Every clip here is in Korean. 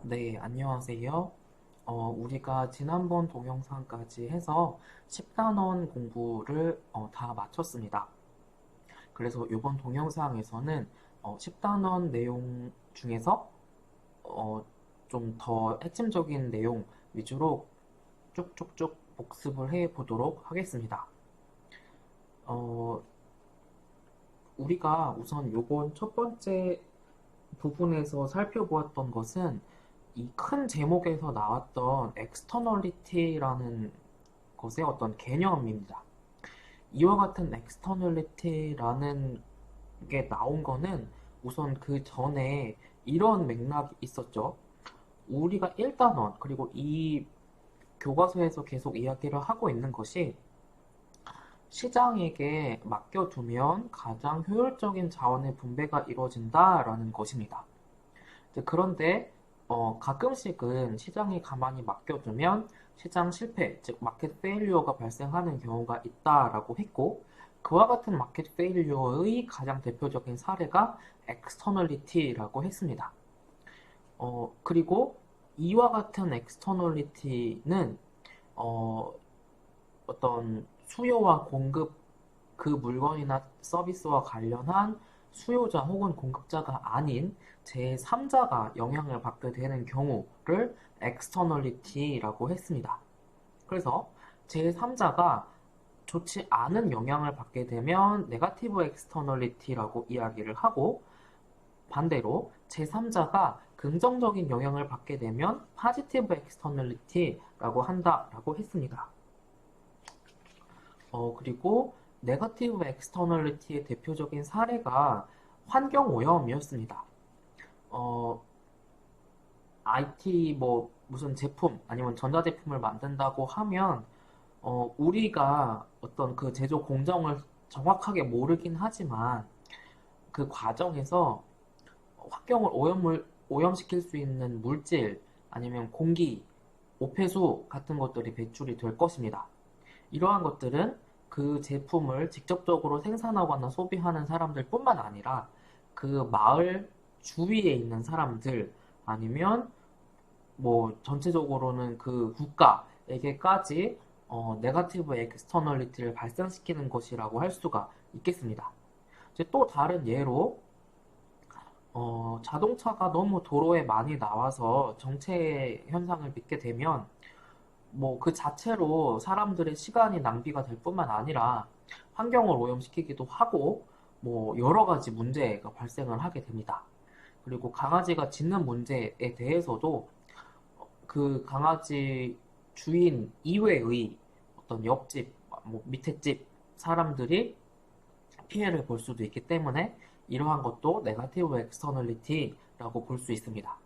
네, 안녕하세요. 우리가 지난번 동영상까지 해서 10단원 공부를 다 마쳤습니다. 그래서 이번 동영상에서는 10단원 내용 중에서 좀 더 핵심적인 내용 위주로 쭉쭉쭉 복습을 해 보도록 하겠습니다. 어, 우리가 우선 요번 첫 번째 부분에서 살펴보았던 것은 이 큰 제목에서 나왔던 externality라는 것의 어떤 개념입니다. 이와 같은 externality라는 게 나온 거는 우선 그 전에 이런 맥락이 있었죠. 우리가 1단원, 그리고 이 교과서에서 계속 이야기를 하고 있는 것이 시장에게 맡겨두면 가장 효율적인 자원의 분배가 이루어진다라는 것입니다. 그런데 가끔씩은 시장에 가만히 맡겨두면 시장 실패, 즉 마켓 페일리어가 발생하는 경우가 있다라고 했고, 그와 같은 마켓 페일리어의 가장 대표적인 사례가 엑스터널리티라고 했습니다. 그리고 이와 같은 엑스터널리티는 어, 어떤 수요와 공급, 그 물건이나 서비스와 관련한 수요자 혹은 공급자가 아닌 제3자가 영향을 받게 되는 경우를 externality라고 했습니다. 그래서 제3자가 좋지 않은 영향을 받게 되면 negative externality라고 이야기를 하고, 반대로 제3자가 긍정적인 영향을 받게 되면 positive externality라고 한다라고 했습니다. 그리고 네거티브 엑스터널리티의 대표적인 사례가 환경오염이었습니다. 어, IT 뭐 무슨 제품 아니면 전자제품을 만든다고 하면 우리가 어떤 그 제조 공정을 정확하게 모르긴 하지만 그 과정에서 환경을 오염시킬 수 있는 물질 아니면 공기, 오폐수 같은 것들이 배출이 될 것입니다. 이러한 것들은 그 제품을 직접적으로 생산하거나 소비하는 사람들 뿐만 아니라 그 마을 주위에 있는 사람들 아니면 뭐 전체적으로는 그 국가에게까지 네거티브 엑스터널리티를 발생시키는 것이라고 할 수가 있겠습니다. 이제 또 다른 예로 자동차가 너무 도로에 많이 나와서 정체 현상을 빚게 되면 뭐 그 자체로 사람들의 시간이 낭비가 될 뿐만 아니라 환경을 오염시키기도 하고 뭐 여러 가지 문제가 발생을 하게 됩니다. 그리고 강아지가 짖는 문제에 대해서도 그 강아지 주인 이외의 어떤 옆집, 뭐 밑에 집 사람들이 피해를 볼 수도 있기 때문에 이러한 것도 네거티브 엑스터널리티라고 볼 수 있습니다.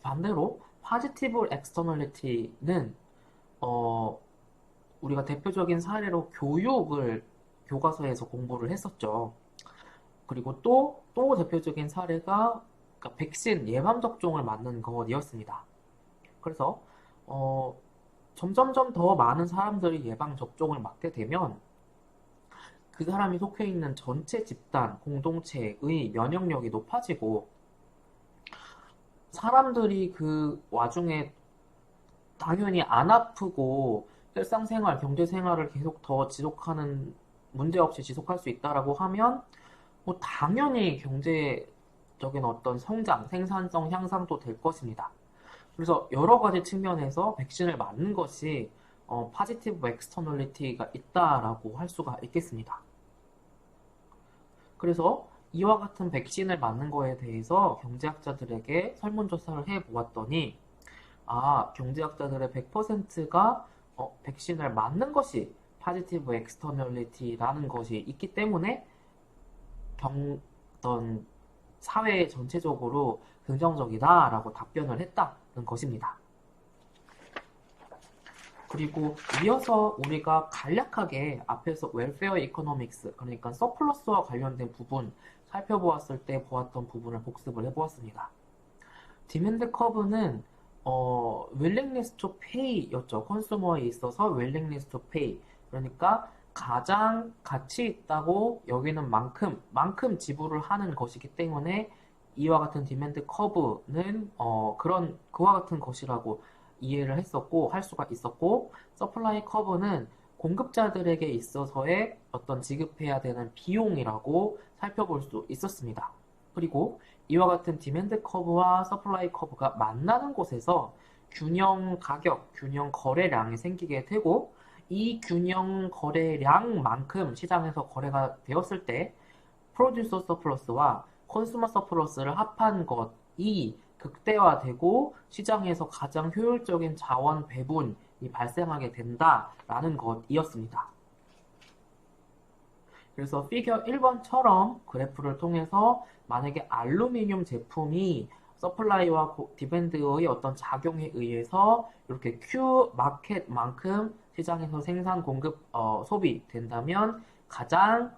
반대로 파지티브 엑스터널리티는 어, 우리가 대표적인 사례로 교육을 교과서에서 공부를 했었죠. 그리고 또 대표적인 사례가 그러니까 백신 예방접종을 맞는 것이었습니다. 그래서 어, 점점점 더 많은 사람들이 예방접종을 맞게 되면 그 사람이 속해 있는 전체 집단, 공동체의 면역력이 높아지고 사람들이 그 와중에 당연히 안 아프고 일상생활, 경제생활을 계속 더 지속하는 문제 없이 지속할 수 있다라고 하면 뭐 당연히 경제적인 어떤 성장, 생산성 향상도 될 것입니다. 그래서 여러 가지 측면에서 백신을 맞는 것이 파지티브 엑스터널리티가 있다라고 할 수가 있겠습니다. 그래서 이와 같은 백신을 맞는 거에 대해서 경제학자들에게 설문조사를 해보았더니 경제학자들의 100%가 백신을 맞는 것이 파지티브 엑스터널리티라는 것이 있기 때문에 어떤 사회 전체적으로 긍정적이다라고 답변을 했다는 것입니다. 그리고 이어서 우리가 간략하게 앞에서 웰페어 이코노믹스, 그러니까 서플러스와 관련된 부분 살펴보았을 때 보았던 부분을 복습을 해보았습니다. 디맨드 커브는 willingness to pay였죠. 컨슈머에 있어서 willingness to pay. 그러니까 가장 가치 있다고 여기는 만큼 지불을 하는 것이기 때문에 이와 같은 디맨드 커브는 그와 같은 것이라고 이해를 했었고 할 수가 있었고 서플라이 커브는 공급자들에게 있어서의 어떤 지급해야 되는 비용이라고 살펴볼 수 있었습니다. 그리고 이와 같은 디맨드 커브와 서플라이 커브가 만나는 곳에서 균형 가격, 균형 거래량이 생기게 되고 이 균형 거래량만큼 시장에서 거래가 되었을 때 프로듀서 서플러스와 컨슈머 서플러스를 합한 것이 극대화되고 시장에서 가장 효율적인 자원 배분이 발생하게 된다라는 것이었습니다. 그래서 피겨 1번처럼 그래프를 통해서 만약에 알루미늄 제품이 서플라이와 디밴드의 어떤 작용에 의해서 이렇게 Q 마켓만큼 시장에서 생산 공급 소비된다면 가장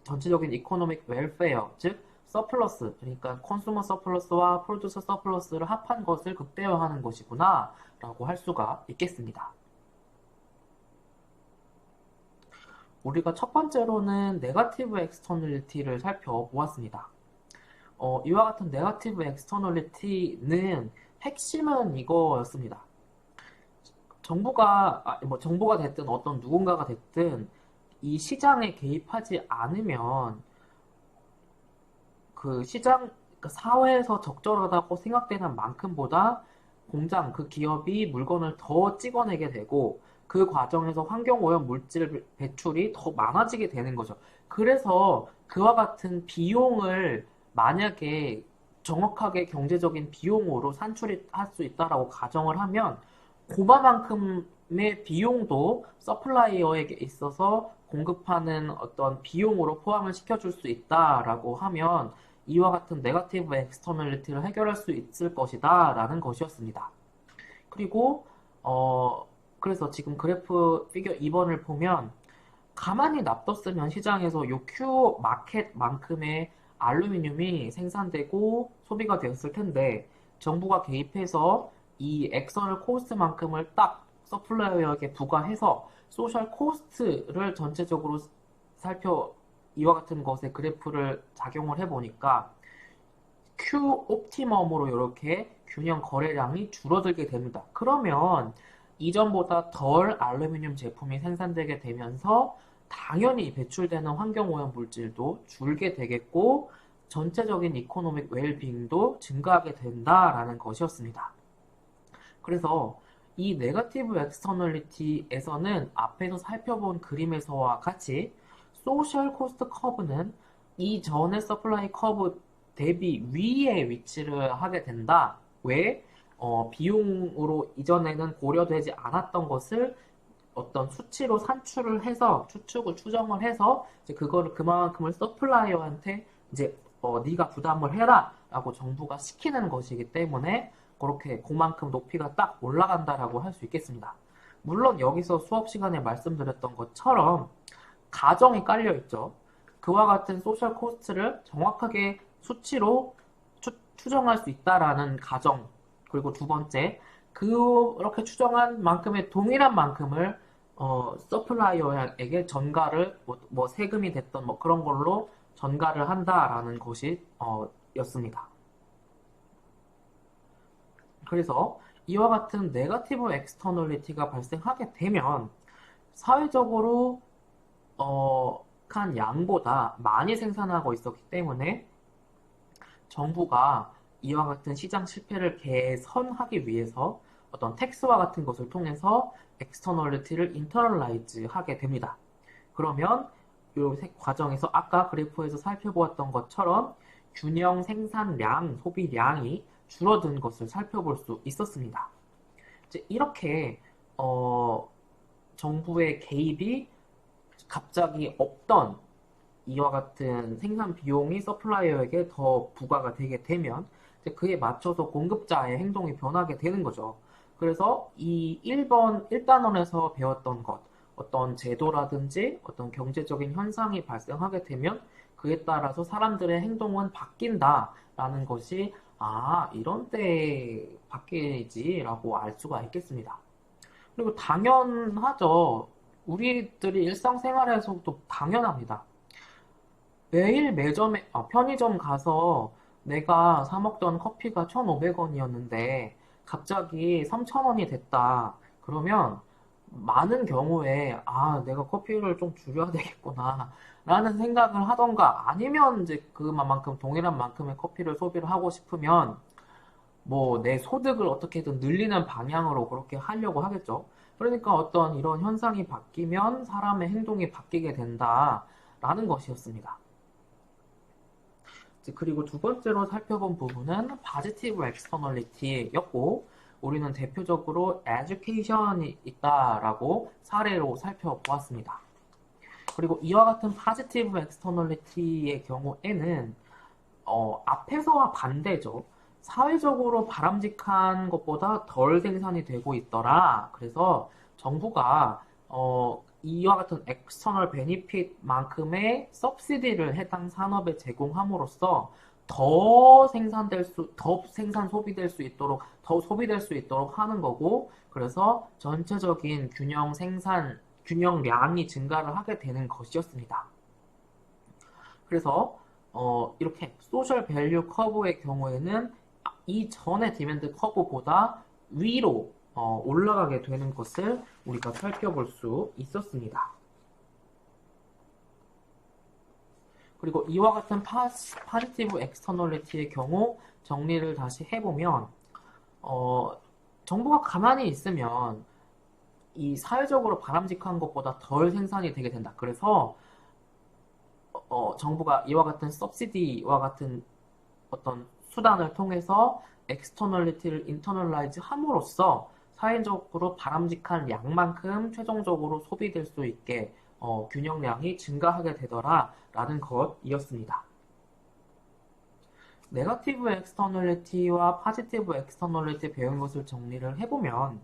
전체적인 이코노믹 웰페어, 즉 서플러스, 그러니까 컨슈머 서플러스와 프로듀서 서플러스를 합한 것을 극대화하는 것이구나 라고 할 수가 있겠습니다. 우리가 첫 번째로는 네거티브 엑스터널리티를 살펴보았습니다. 이와 같은 네거티브 엑스터널리티는 핵심은 이거였습니다. 정부가 됐든 어떤 누군가가 됐든 이 시장에 개입하지 않으면 그 사회에서 적절하다고 생각되는 만큼보다 공장, 그 기업이 물건을 더 찍어내게 되고 그 과정에서 환경오염 물질 배출이 더 많아지게 되는 거죠. 그래서 그와 같은 비용을 만약에 정확하게 경제적인 비용으로 산출할 수 있다라고 가정을 하면 그만큼의 비용도 서플라이어에게 있어서 공급하는 어떤 비용으로 포함을 시켜줄 수 있다라고 하면 이와 같은 네거티브 엑스터널리티를 해결할 수 있을 것이다 라는 것이었습니다. 그리고 그래서 지금 그래프 피겨 2번을 보면 가만히 놔뒀으면 시장에서 요 Q 마켓만큼의 알루미늄이 생산되고 소비가 되었을 텐데 정부가 개입해서 이 액선을 코스트만큼을 딱 서플라이어에게 부과해서 소셜 코스트를 전체적으로 이와 같은 것의 그래프를 작용을 해보니까 Q 옵티멈으로 이렇게 균형 거래량이 줄어들게 됩니다. 그러면 이전보다 덜 알루미늄 제품이 생산되게 되면서 당연히 배출되는 환경오염 물질도 줄게 되겠고 전체적인 이코노믹 웰빙도 증가하게 된다라는 것이었습니다. 그래서 이 네거티브 엑스터널리티에서는 앞에서 살펴본 그림에서와 같이 소셜 코스트 커브는 이전의 서플라이 커브 대비 위에 위치를 하게 된다. 왜? 비용으로 이전에는 고려되지 않았던 것을 어떤 수치로 산출을 해서 추정을 해서 이제 그만큼을 서플라이어한테 이제 네가 부담을 해라라고 정부가 시키는 것이기 때문에 그렇게 그만큼 높이가 딱 올라간다라고 할 수 있겠습니다. 물론 여기서 수업 시간에 말씀드렸던 것처럼 가정이 깔려 있죠. 그와 같은 소셜 코스트를 정확하게 수치로 추정할 수 있다라는 가정. 그리고 두 번째, 그렇게 추정한 만큼의 동일한 만큼을 서플라이어에게 전가를 뭐 세금이 됐던 뭐 그런 걸로 전가를 한다라는 것이 였습니다. 그래서 이와 같은 네거티브 엑스터널리티가 발생하게 되면 사회적으로 한 양보다 많이 생산하고 있었기 때문에 정부가 이와 같은 시장 실패를 개선하기 위해서 어떤 텍스와 같은 것을 통해서 엑스터널리티를 인터널라이즈 하게 됩니다. 그러면 이 과정에서 아까 그래프에서 살펴보았던 것처럼 균형 생산량, 소비량이 줄어든 것을 살펴볼 수 있었습니다. 이제 이렇게 정부의 개입이 갑자기 없던 이와 같은 생산 비용이 서플라이어에게 더 부과가 되게 되면 그에 맞춰서 공급자의 행동이 변하게 되는 거죠. 그래서 이 1단원에서 배웠던 것, 어떤 제도라든지 어떤 경제적인 현상이 발생하게 되면 그에 따라서 사람들의 행동은 바뀐다라는 것이 이런 때 바뀌지라고 알 수가 있겠습니다. 그리고 당연하죠. 우리들이 일상생활에서도 당연합니다. 매일 편의점 가서 내가 사 먹던 커피가 1,500원이었는데 갑자기 3,000원이 됐다. 그러면 많은 경우에 아, 내가 커피를 좀 줄여야 되겠구나 라는 생각을 하던가 아니면 이제 그만큼 동일한 만큼의 커피를 소비를 하고 싶으면 뭐 내 소득을 어떻게든 늘리는 방향으로 그렇게 하려고 하겠죠. 그러니까 어떤 이런 현상이 바뀌면 사람의 행동이 바뀌게 된다라는 것이었습니다. 그리고 두 번째로 살펴본 부분은 positive externality였고 우리는 대표적으로 education이 있다라고 사례로 살펴보았습니다. 그리고 이와 같은 positive externality의 경우에는 앞에서와 반대죠. 사회적으로 바람직한 것보다 덜 생산이 되고 있더라. 그래서 정부가 이와 같은 엑스터널 베니핏만큼의 서브시디를 해당 산업에 제공함으로써 더 생산 소비될 수 있도록, 더 소비될 수 있도록 하는 거고, 그래서 전체적인 균형량이 증가를 하게 되는 것이었습니다. 그래서 이렇게 소셜 밸류 커브의 경우에는 이전의 디맨드 커브보다 위로 올라가게 되는 것을 우리가 살펴볼 수 있었습니다. 그리고 이와 같은 파지티브 엑스터널리티의 경우 정리를 다시 해보면 정부가 가만히 있으면 이 사회적으로 바람직한 것보다 덜 생산이 되게 된다. 그래서 정부가 이와 같은 서브시디와 같은 어떤 수단을 통해서 엑스터널리티를 인터널라이즈 함으로써 사회적으로 바람직한 양만큼 최종적으로 소비될 수 있게 균형량이 증가하게 되더라라는 것이었습니다. 네거티브 엑스터널리티와 파지티브 엑스터널리티 배운 것을 정리를 해보면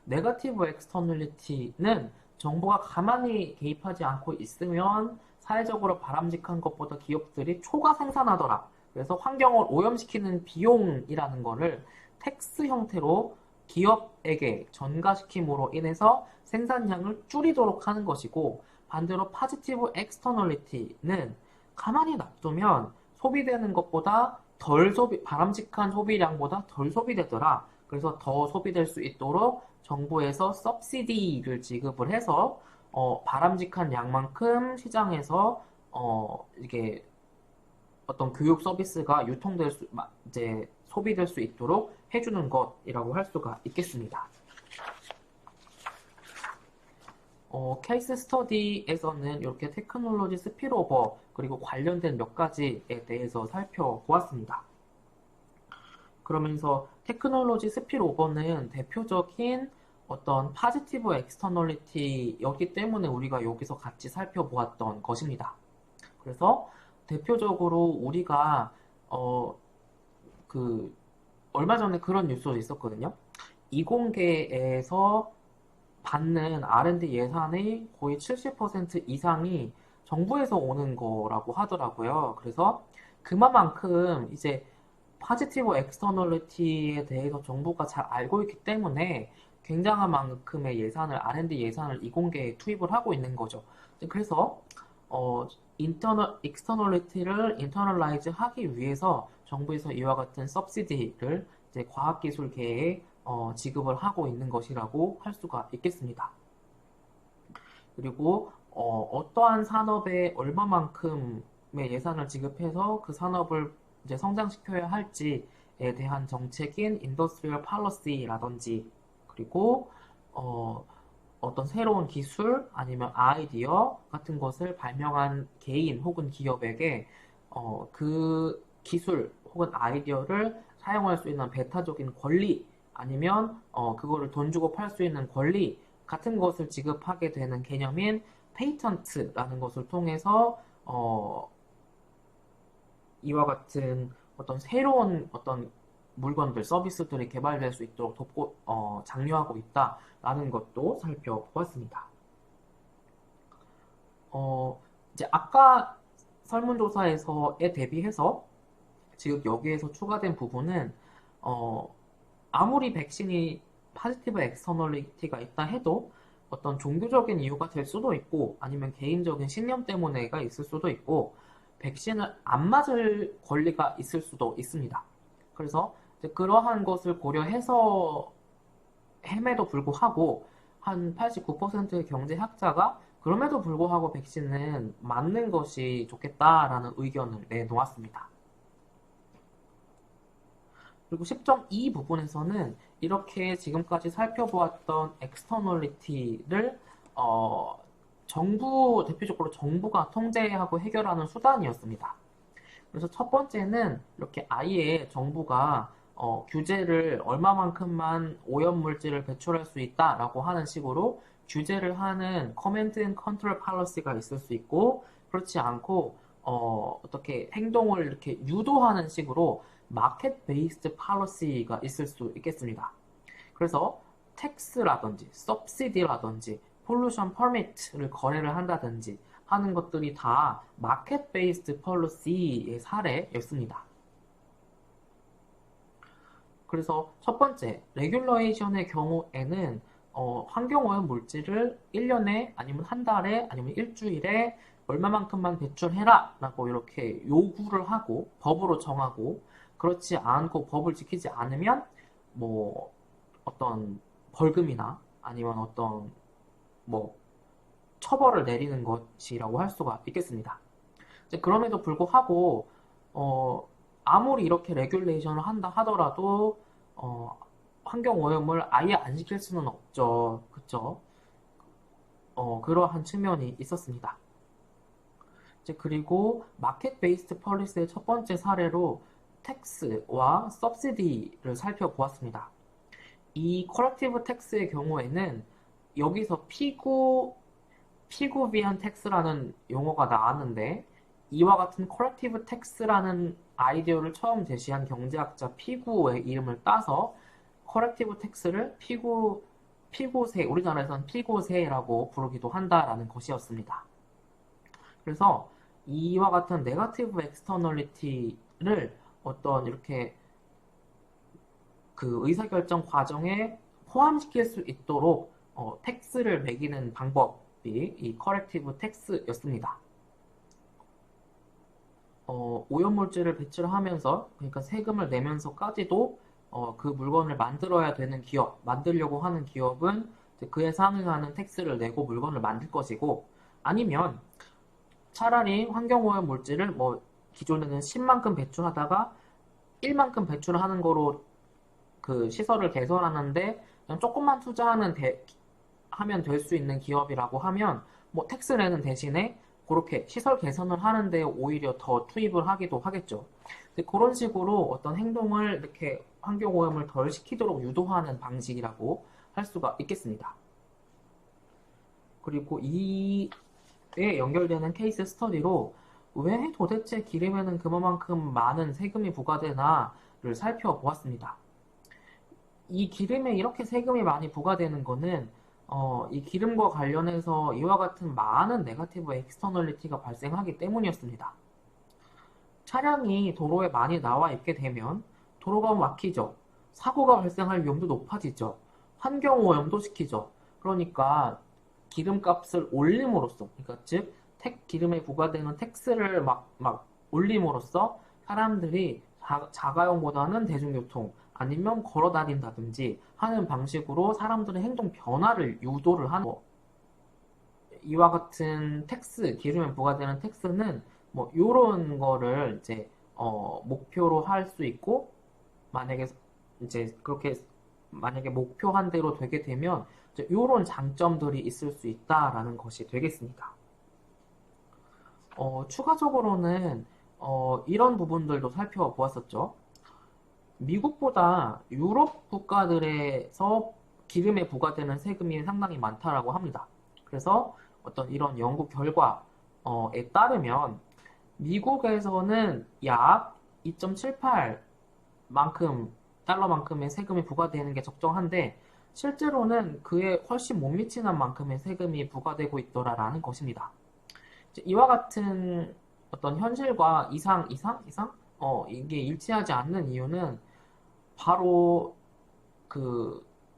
네거티브 엑스터널리티는 정부가 가만히 개입하지 않고 있으면 사회적으로 바람직한 것보다 기업들이 초과 생산하더라. 그래서 환경을 오염시키는 비용이라는 거를 텍스 형태로 기업에게 전가시킴으로 인해서 생산량을 줄이도록 하는 것이고 반대로 파지티브 엑스터널리티는 가만히 놔두면 소비되는 것보다 바람직한 소비량보다 덜 소비되더라. 그래서 더 소비될 수 있도록 정부에서 서브시디를 지급을 해서 바람직한 양만큼 시장에서 이게 어떤 교육 서비스가 이제 소비될 수 있도록 해주는 것이라고 할 수가 있겠습니다. 케이스 스터디에서는 이렇게 테크놀로지 스피로버 그리고 관련된 몇 가지에 대해서 살펴보았습니다. 그러면서 테크놀로지 스피로버는 대표적인 어떤 파지티브 엑스터널리티였기 때문에 우리가 여기서 같이 살펴보았던 것입니다. 그래서 대표적으로 우리가 얼마 전에 그런 뉴스도 있었거든요. 이공계에서 받는 R&D 예산의 거의 70% 이상이 정부에서 오는 거라고 하더라고요. 그래서 그만큼 이제 파지티브 엑스터널리티에 대해서 정부가 잘 알고 있기 때문에 굉장한 만큼의 R&D 예산을 이공계에 투입을 하고 있는 거죠. 그래서 익스터널리티를 인터널라이즈 하기 위해서 정부에서 이와 같은 서브시디를 이제 과학기술계에 지급을 하고 있는 것이라고 할 수가 있겠습니다. 그리고 어떠한 산업에 얼마만큼의 예산을 지급해서 그 산업을 이제 성장시켜야 할지에 대한 정책인 인더스트리얼 팔러시라든지 그리고 어떤 새로운 기술 아니면 아이디어 같은 것을 발명한 개인 혹은 기업에게 그 기술 혹은 아이디어를 사용할 수 있는 배타적인 권리 아니면 그거를 돈 주고 팔 수 있는 권리 같은 것을 지급하게 되는 개념인 페이턴트라는 것을 통해서 이와 같은 어떤 새로운 어떤 물건들, 서비스들이 개발될 수 있도록 장려하고 있다라는 것도 살펴보았습니다. 이제 아까 설문조사에서에 대비해서 지금 여기에서 추가된 부분은 아무리 백신이 파지티브 엑스터널리티가 있다 해도 어떤 종교적인 이유가 될 수도 있고 아니면 개인적인 신념 때문에가 있을 수도 있고 백신을 안 맞을 권리가 있을 수도 있습니다. 그래서 이제 그러한 것을 고려해서 햄에도 불구하고 한 89%의 경제학자가 그럼에도 불구하고 백신은 맞는 것이 좋겠다라는 의견을 내놓았습니다. 그리고 10.2 부분에서는 이렇게 지금까지 살펴보았던 엑스터널리티를 대표적으로 정부가 통제하고 해결하는 수단이었습니다. 그래서 첫 번째는 이렇게 아예 정부가 규제를 얼마만큼만 오염물질을 배출할 수 있다라고 하는 식으로 규제를 하는 커맨드 앤 컨트롤 팔러시가 있을 수 있고, 그렇지 않고 어떻게 행동을 이렇게 유도하는 식으로 마켓 베이스드 팔러시가 있을 수 있겠습니다. 그래서 텍스라든지 서브시디라든지 폴루션 퍼미트를 거래를 한다든지 하는 것들이 다 마켓 베이스드 폴리시의 사례였습니다. 그래서 첫 번째, 레귤레이션의 경우에는 환경오염 물질을 1년에 아니면 한 달에 아니면 일주일에 얼마만큼만 배출해라 라고 이렇게 요구를 하고 법으로 정하고, 그렇지 않고 법을 지키지 않으면 뭐 어떤 벌금이나 아니면 어떤 뭐 처벌을 내리는 것이라고 할 수가 있겠습니다. 그럼에도 불구하고 아무리 이렇게 레귤레이션을 한다 하더라도 환경 오염을 아예 안 시킬 수는 없죠. 그쵸? 그러한 측면이 있었습니다. 그리고 마켓 베이스드 폴리시의 첫 번째 사례로 텍스와 서브시디를 살펴보았습니다. 이 컬렉티브 텍스의 경우에는 여기서 피구 비한 텍스라는 용어가 나왔는데, 이와 같은 컬렉티브 텍스라는 아이디어를 처음 제시한 경제학자 피구의 이름을 따서 컬렉티브 텍스를 피고세, 우리나라에서는 피고세라고 부르기도 한다라는 것이었습니다. 그래서 이와 같은 네거티브 엑스터널리티를 어떤 이렇게 그 의사결정 과정에 포함시킬 수 있도록 텍스를 매기는 방법이 이 커렉티브 텍스였습니다. 오염물질을 배출하면서, 그러니까 세금을 내면서까지도 그 물건을 만들어야 되는 기업, 만들려고 하는 기업은 그에 상응하는 텍스를 내고 물건을 만들 것이고, 아니면 차라리 환경오염 물질을 뭐 기존에는 10만큼 배출하다가 1만큼 배출하는 거로 그 시설을 개선하는데 그냥 조금만 투자하면 될 수 있는 기업이라고 하면 뭐 텍스 내는 대신에 그렇게 시설 개선을 하는데 오히려 더 투입을 하기도 하겠죠. 그런 식으로 어떤 행동을 이렇게 환경오염을 덜 시키도록 유도하는 방식이라고 할 수가 있겠습니다. 그리고 이에 연결되는 케이스 스터디로 왜 도대체 기름에는 그만큼 많은 세금이 부과되나를 살펴보았습니다. 이 기름에 이렇게 세금이 많이 부과되는 거는 이 기름과 관련해서 이와 같은 많은 네거티브 엑스터널리티가 발생하기 때문이었습니다. 차량이 도로에 많이 나와 있게 되면 도로가 막히죠. 사고가 발생할 위험도 높아지죠. 환경오염도 시키죠. 그러니까 기름값을 올림으로써, 그러니까 즉 기름에 부과되는 텍스를 막 올림으로써 사람들이 자가용보다는 대중교통 아니면 걸어 다닌다든지 하는 방식으로 사람들의 행동 변화를 유도를 하는 거. 이와 같은 기름에 부과되는 텍스는 뭐 요런 거를 이제 목표로 할 수 있고, 만약에 이제 그렇게 만약에 목표한 대로 되게 되면 이제 요런 장점들이 있을 수 있다라는 것이 되겠습니다. 추가적으로는 이런 부분들도 살펴보았었죠. 미국보다 유럽 국가들에서 기름에 부과되는 세금이 상당히 많다라고 합니다. 그래서 어떤 이런 연구 결과에 따르면 미국에서는 약 2.78달러만큼의 세금이 부과되는 게 적정한데, 실제로는 그에 훨씬 못 미치는 만큼의 세금이 부과되고 있더라라는 것입니다. 이와 같은 어떤 현실과 이게 일치하지 않는 이유는 바로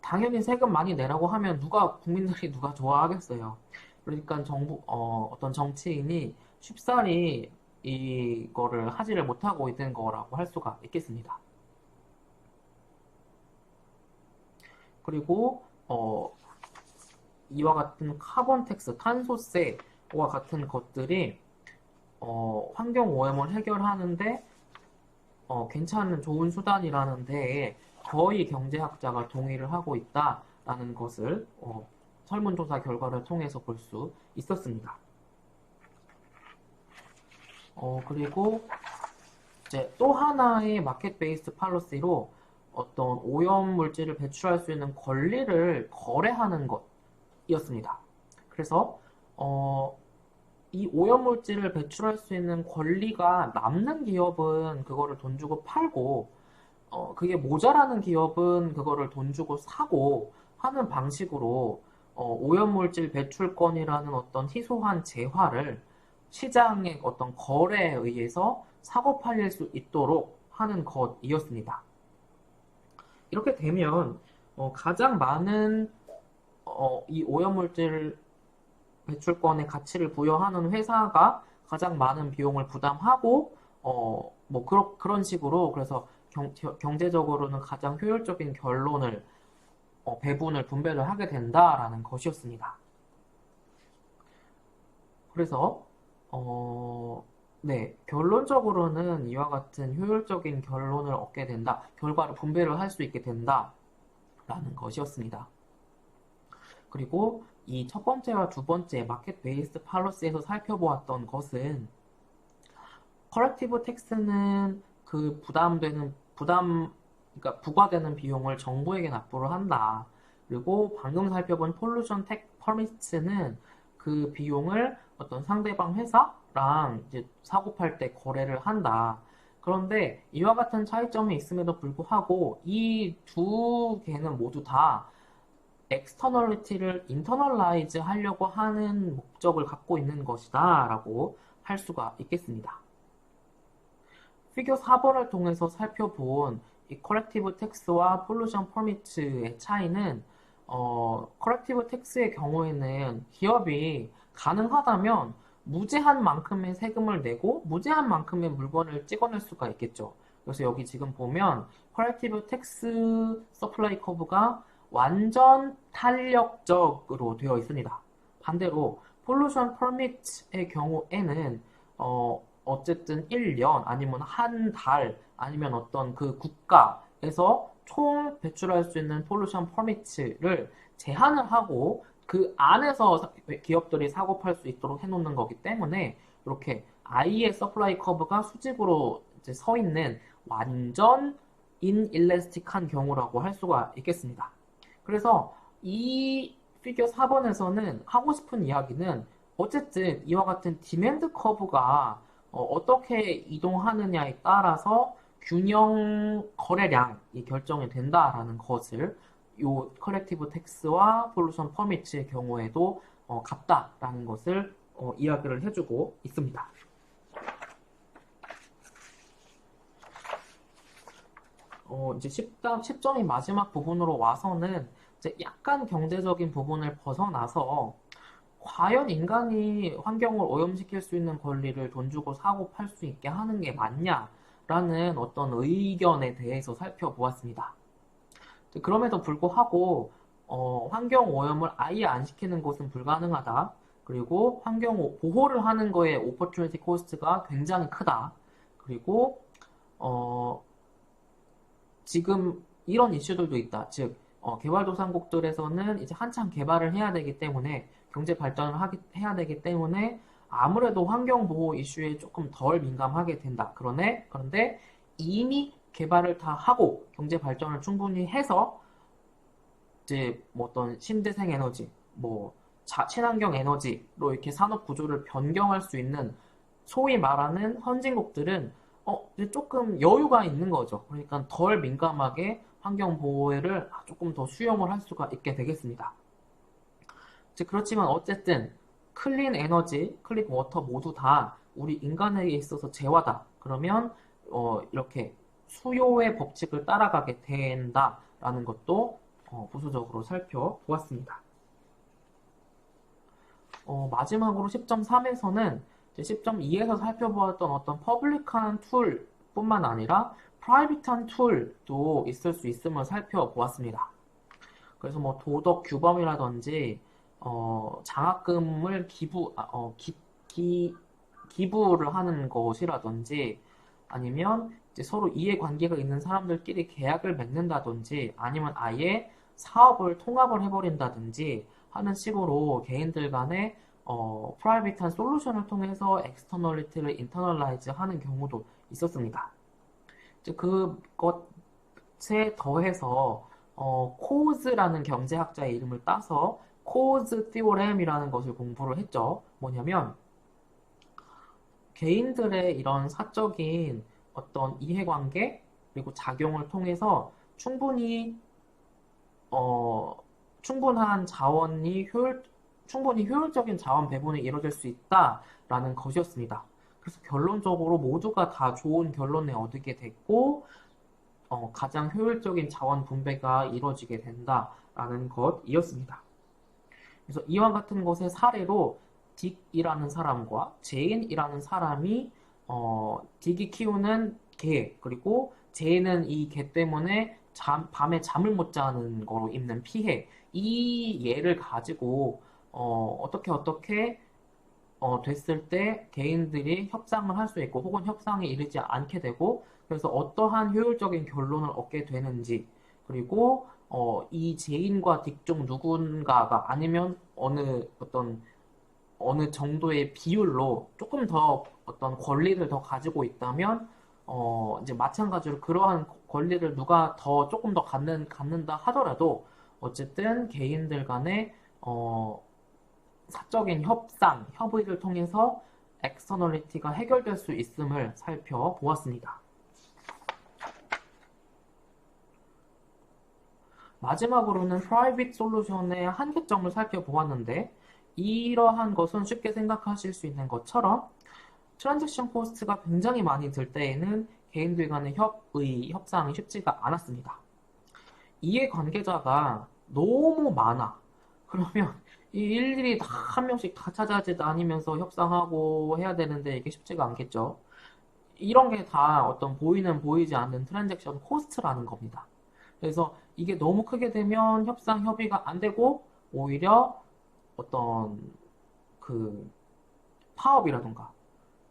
당연히 세금 많이 내라고 하면 국민들이 누가 좋아하겠어요. 그러니까 어떤 정치인이 쉽사리 이거를 하지를 못하고 있는 거라고 할 수가 있겠습니다. 그리고 이와 같은 카본 텍스, 탄소세와 같은 것들이 환경 오염을 해결하는데 괜찮은 좋은 수단이라는 데에 거의 경제학자가 동의를 하고 있다라는 것을 설문조사 결과를 통해서 볼 수 있었습니다. 그리고 이제 또 하나의 마켓 베이스드 팔러시로 어떤 오염 물질을 배출할 수 있는 권리를 거래하는 것이었습니다. 그래서 이 오염 물질을 배출할 수 있는 권리가 남는 기업은 그거를 돈 주고 팔고 그게 모자라는 기업은 그거를 돈 주고 사고 하는 방식으로 오염물질 배출권이라는 어떤 희소한 재화를 시장의 어떤 거래에 의해서 사고 팔릴 수 있도록 하는 것이었습니다. 이렇게 되면 가장 많은 이 오염물질 배출권의 가치를 부여하는 회사가 가장 많은 비용을 부담하고 뭐 그런 식으로 그래서 경제적으로는 가장 효율적인 결론을 배분을 분배를 하게 된다라는 것이었습니다. 그래서 네, 결론적으로는 이와 같은 효율적인 결론을 얻게 된다, 결과를 분배를 할 수 있게 된다라는 것이었습니다. 그리고 이 첫 번째와 두 번째 마켓 베이스드 팔러시에서 살펴보았던 것은 커렉티브 텍스는 그 그러니까 부과되는 비용을 정부에게 납부를 한다. 그리고 방금 살펴본 폴루션 텍 퍼미츠는 그 비용을 어떤 상대방 회사랑 이제 사고 팔 때 거래를 한다. 그런데 이와 같은 차이점이 있음에도 불구하고 이 두 개는 모두 다 엑스터널리티를 인터널라이즈 하려고 하는 목적을 갖고 있는 것이다 라고 할 수가 있겠습니다. 피겨 4번을 통해서 살펴본 이 컬렉티브 텍스와 폴루션 퍼미츠의 차이는 컬렉티브 텍스의 경우에는 기업이 가능하다면 무제한 만큼의 세금을 내고 무제한 만큼의 물건을 찍어낼 수가 있겠죠. 그래서 여기 지금 보면 컬렉티브 텍스 서플라이 커브가 완전 탄력적으로 되어 있습니다. 반대로 폴루션 퍼밋의 경우에는 어쨌든 1년 아니면 한 달 아니면 어떤 그 국가에서 총 배출할 수 있는 폴루션 퍼밋을 제한을 하고 그 안에서 기업들이 사고 팔 수 있도록 해놓는 거기 때문에 이렇게 아이의 서플라이 커브가 수직으로 이제 서 있는 완전 인일래스틱한 경우라고 할 수가 있겠습니다. 그래서 이 피겨 4번에서는 하고 싶은 이야기는 어쨌든 이와 같은 디맨드 커브가 어떻게 이동하느냐에 따라서 균형 거래량이 결정이 된다라는 것을 요 컬렉티브 텍스와 폴루션 퍼미츠의 경우에도 같다라는 것을 이야기를 해주고 있습니다. 이제 10점이 마지막 부분으로 와서는 이제 약간 경제적인 부분을 벗어나서 과연 인간이 환경을 오염시킬 수 있는 권리를 돈 주고 사고 팔 수 있게 하는 게 맞냐라는 어떤 의견에 대해서 살펴보았습니다. 그럼에도 불구하고 환경 오염을 아예 안 시키는 것은 불가능하다. 그리고 환경 보호를 하는 거에 오퍼튜니티 코스트가 굉장히 크다. 그리고 지금 이런 이슈들도 있다. 즉 개발도상국들에서는 이제 한참 개발을 해야 되기 때문에 경제 발전을 해야 되기 때문에 아무래도 환경보호 이슈에 조금 덜 민감하게 된다. 그런데 이미 개발을 다 하고 경제 발전을 충분히 해서 이제 뭐 어떤 신재생 에너지, 뭐 친환경 에너지로 이렇게 산업 구조를 변경할 수 있는 소위 말하는 선진국들은 이제 조금 여유가 있는 거죠. 그러니까 덜 민감하게 환경 보호를 조금 더 수용을 할 수가 있게 되겠습니다. 그렇지만 어쨌든 클린 에너지, 클린 워터 모두 다 우리 인간에게 있어서 재화다. 그러면 이렇게 수요의 법칙을 따라가게 된다라는 것도 부수적으로 살펴보았습니다. 마지막으로 10.3에서는 이제 10.2에서 살펴보았던 어떤 퍼블릭한 툴뿐만 아니라 프라이빗한 툴도 있을 수 있음을 살펴보았습니다. 그래서 뭐 도덕 규범이라든지 장학금을 기부를 하는 것이라든지 아니면 이제 서로 이해관계가 있는 사람들끼리 계약을 맺는다든지 아니면 아예 사업을 통합을 해버린다든지 하는 식으로 개인들 간의 프라이빗한 솔루션을 통해서 엑스터널리티를 인터널라이즈 하는 경우도 있었습니다. 이제 그것에 더해서 코즈라는 경제학자의 이름을 따서 코즈 티오렘이라는 것을 공부를 했죠. 뭐냐면 개인들의 이런 사적인 어떤 이해관계 그리고 작용을 통해서 충분한 충분히 효율적인 자원 배분이 이루어질 수 있다라는 것이었습니다. 그래서 결론적으로 모두가 다 좋은 결론을 얻게 됐고, 가장 효율적인 자원 분배가 이루어지게 된다라는 것이었습니다. 그래서 이와 같은 것의 사례로 딕이라는 사람과 제인이라는 사람이 딕이 키우는 개 그리고 제인은 이 개 때문에 밤에 잠을 못 자는 거로 입는 피해 이 예를 가지고 어떻게 됐을 때 개인들이 협상을 할 수 있고 혹은 협상에 이르지 않게 되고 그래서 어떠한 효율적인 결론을 얻게 되는지 그리고 이 제인과 딕 중 누군가가 아니면 어느 정도의 비율로 조금 더 어떤 권리를 더 가지고 있다면 이제 마찬가지로 그러한 권리를 누가 조금 더 갖는다 하더라도 어쨌든 개인들 간의 사적인 협의를 통해서 엑스터널리티가 해결될 수 있음을 살펴보았습니다. 마지막으로는 프라이빗 솔루션의 한계점을 살펴보았는데 이러한 것은 쉽게 생각하실 수 있는 것처럼 트랜잭션 코스트가 굉장히 많이 들 때에는 개인들 간의 협상이 쉽지가 않았습니다. 이해관계자가 너무 많아. 그러면 일일이 다 한 명씩 다 찾아다니면서 협상하고 해야 되는데 이게 쉽지가 않겠죠. 이런 게 다 어떤 보이지 않는 트랜잭션 코스트라는 겁니다. 그래서 이게 너무 크게 되면 협의가 안 되고 오히려 어떤 그 파업이라던가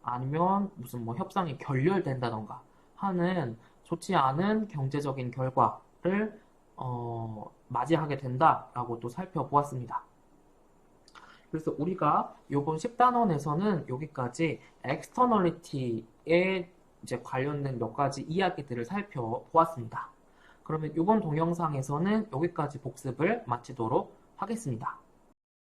아니면 무슨 뭐 협상이 결렬된다던가 하는 좋지 않은 경제적인 결과를 맞이하게 된다라고 또 살펴보았습니다. 그래서 우리가 요번 10단원에서는 여기까지 엑스터널리티에 이제 관련된 몇 가지 이야기들을 살펴보았습니다. 그러면 이번 동영상에서는 여기까지 복습을 마치도록 하겠습니다.